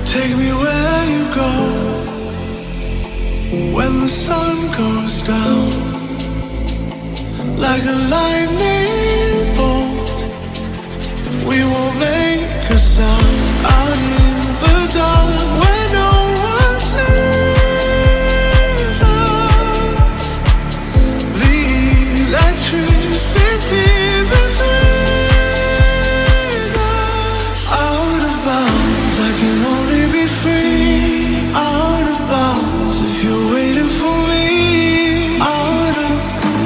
Take me where you go when the sun goes down, like a lightning bolt. We won't make a sound out in the dark where no one sees us. The electricity between us. Out of bounds, I can only be free. Out of bounds, if you're waiting for me. Out of bounds.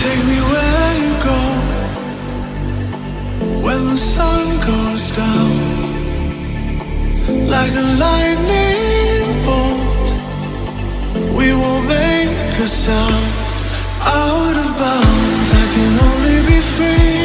Take me where you go when the sun goes down, like a lightning bolt. We won't make a sound. Out of bounds, I can only be free.